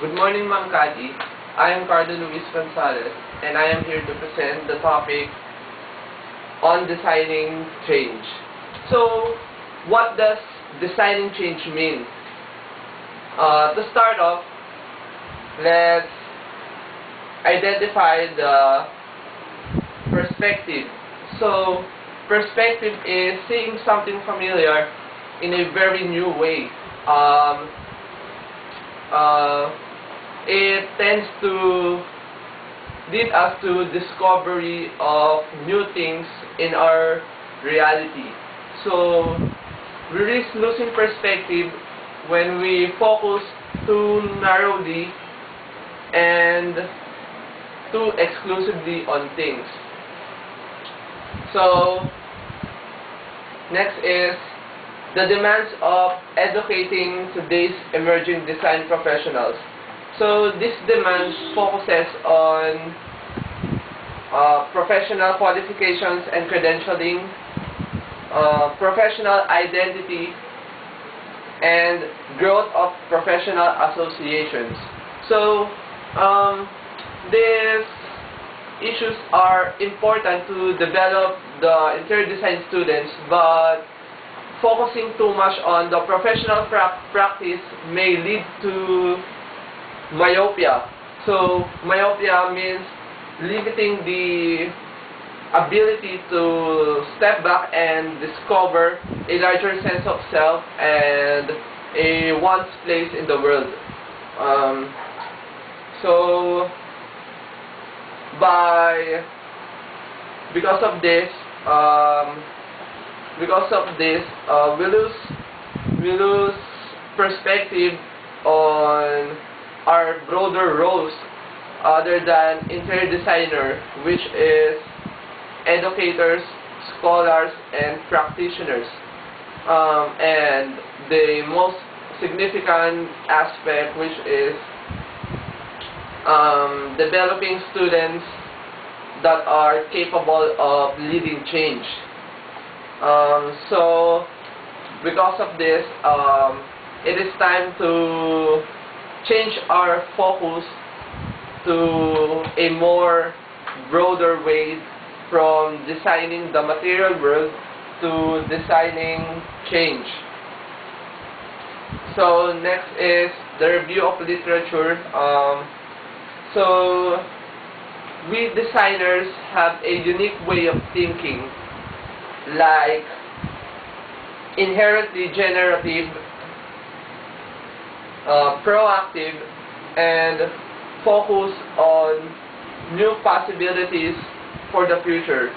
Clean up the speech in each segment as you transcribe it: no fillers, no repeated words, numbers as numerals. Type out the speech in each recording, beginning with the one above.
Good morning, Ma'am Kati. I am Cardo Luis Gonzalez, and I am here to present the topic on designing change. So, what does designing change mean? To start off, let's identify the perspective. So, perspective is seeing something familiar in a very new way. It tends to lead us to discovery of new things in our reality. So, we risk losing perspective when we focus too narrowly and too exclusively on things. So, next is the demands of educating today's emerging design professionals. So, this demand focuses on professional qualifications and credentialing, professional identity, and growth of professional associations. So, these issues are important to develop the interior design students, but focusing too much on the professional practice may lead to myopia. So, myopia means limiting the ability to step back and discover a larger sense of self and one's place in the world. So, because of this, we lose perspective on our broader roles other than interior designer, which is educators, scholars, and practitioners. And the most significant aspect, which is developing students that are capable of leading change. So, because of this, it is time to change our focus to a more broader way from designing the material world to designing change. So next is the review of literature. So we designers have a unique way of thinking, like inherently generative, proactive, and focus on new possibilities for the future.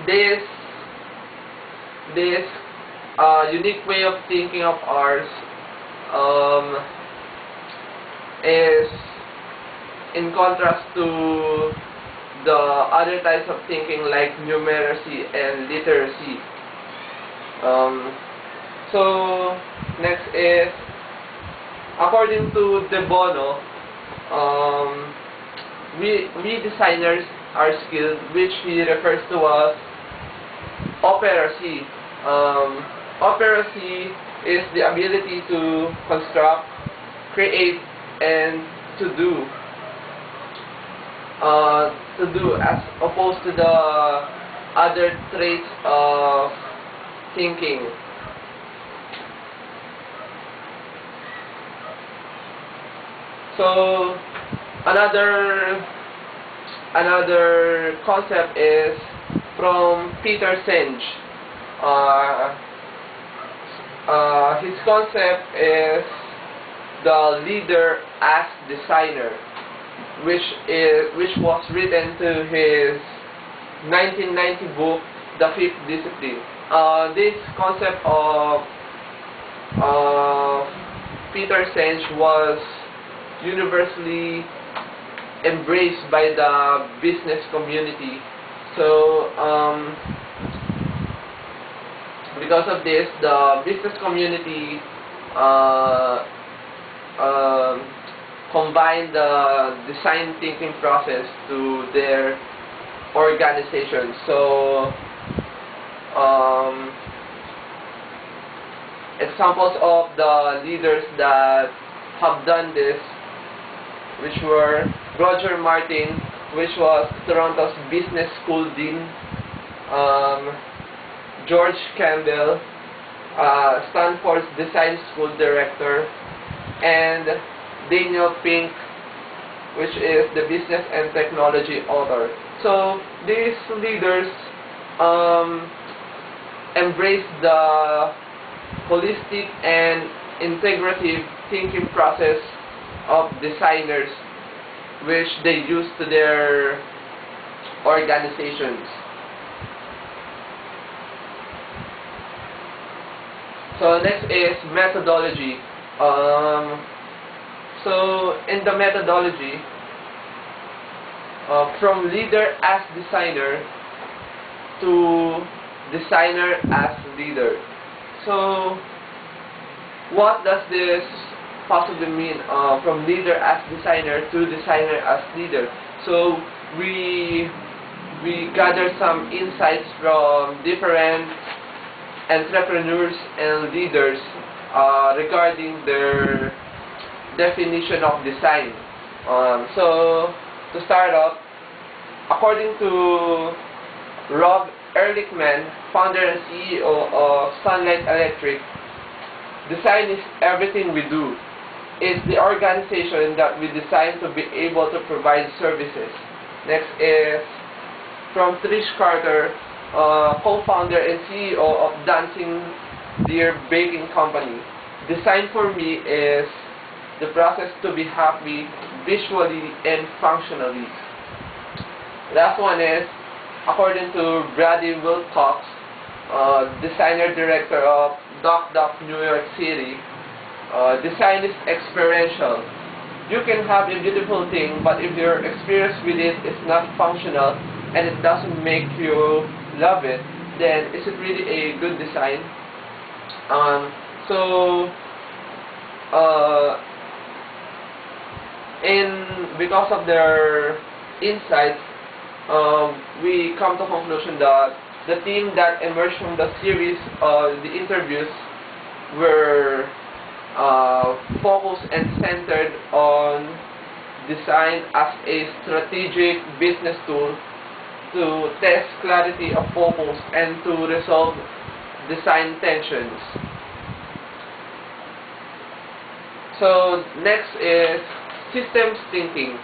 This unique way of thinking of ours is in contrast to the other types of thinking like numeracy and literacy. So next is, according to De Bono, we designers are skilled, which he refers to as operacy. Operacy is the ability to construct, create, and to do as opposed to the other traits of thinking. So another concept is from Peter Senge. His concept is the leader as designer, which was written to his 1990 book, The Fifth Discipline. This concept of Peter Senge was universally embraced by the business community. So, because of this, the business community combined the design thinking process to their organization. So, examples of the leaders that have done this, which were Roger Martin, which was Toronto's Business School Dean, George Campbell, Stanford's Design School Director, and Daniel Pink, which is the Business and Technology author. So these leaders embrace the holistic and integrative thinking process of designers, which they use to their organizations. So next is methodology. So in the methodology, from leader as designer to designer as leader. So what does this possibly mean, from leader as designer to designer as leader? So we gather some insights from different entrepreneurs and leaders regarding their definition of design. So to start off, according to Rob Ehrlichman, founder and CEO of Sunlight Electric, design is everything we do. It's the organization that we design to be able to provide services. Next is from Trish Carter, co-founder and CEO of Dancing Deer Baking Company. Design for me is the process to be happy visually and functionally. Last one is, according to Brady Wilcox, designer director of Doc Doc New York City, design is experiential. You can have a beautiful thing, but if your experience with it is not functional and it doesn't make you love it, then is it really a good design? Because of their insights, we come to conclusion that the theme that emerged from the series of the interviews were focused and centered on design as a strategic business tool to test clarity of focus and to resolve design tensions. So next is systems thinking.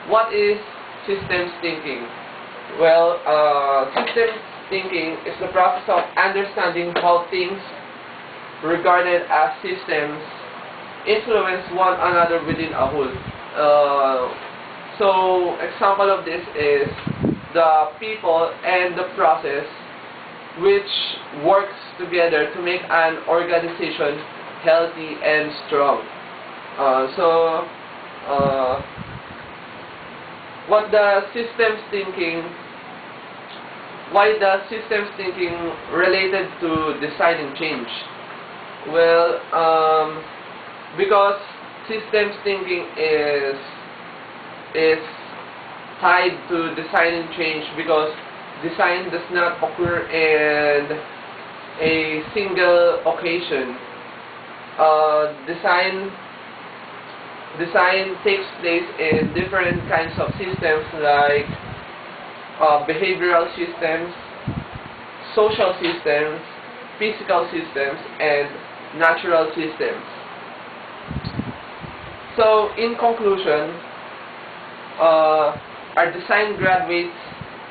What is systems thinking? Well, systems thinking is the process of understanding how things regarded as systems influence one another within a whole. So example of this is the people and the process which works together to make an organization healthy and strong. What the systems thinking? Why does systems thinking related to designing change? Well, because systems thinking is tied to designing change, because design does not occur in a single occasion. Design takes place in different kinds of systems like behavioral systems, social systems, physical systems, and natural systems. So, in conclusion, our design graduates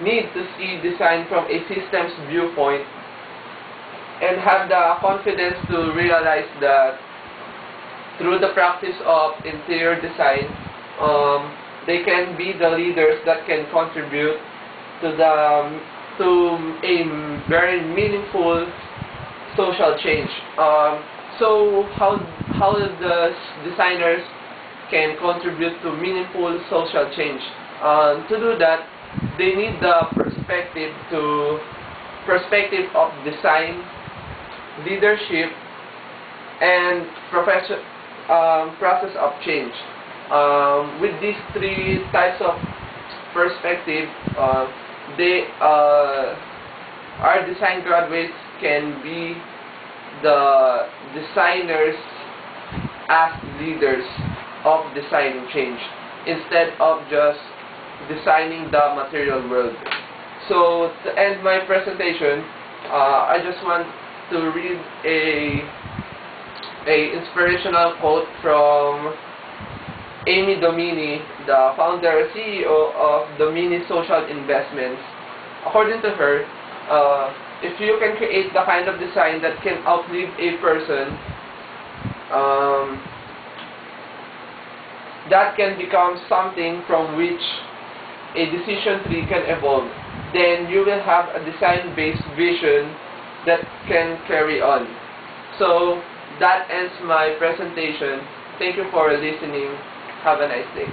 need to see design from a systems viewpoint and have the confidence to realize that through the practice of interior design, they can be the leaders that can contribute to a very meaningful social change. So how the designers can contribute to meaningful social change? To do that, they need the perspective of design, leadership, and process of change. With these three types of perspective, our design graduates can be the designers as leaders of designing change instead of just designing the material world. So to end my presentation, I just want to read a inspirational quote from Amy Domini, the founder and CEO of Domini Social Investments. According to her, if you can create the kind of design that can outlive a person, that can become something from which a decision tree can evolve, then you will have a design-based vision that can carry on. So that ends my presentation. Thank you for listening. Have a nice day.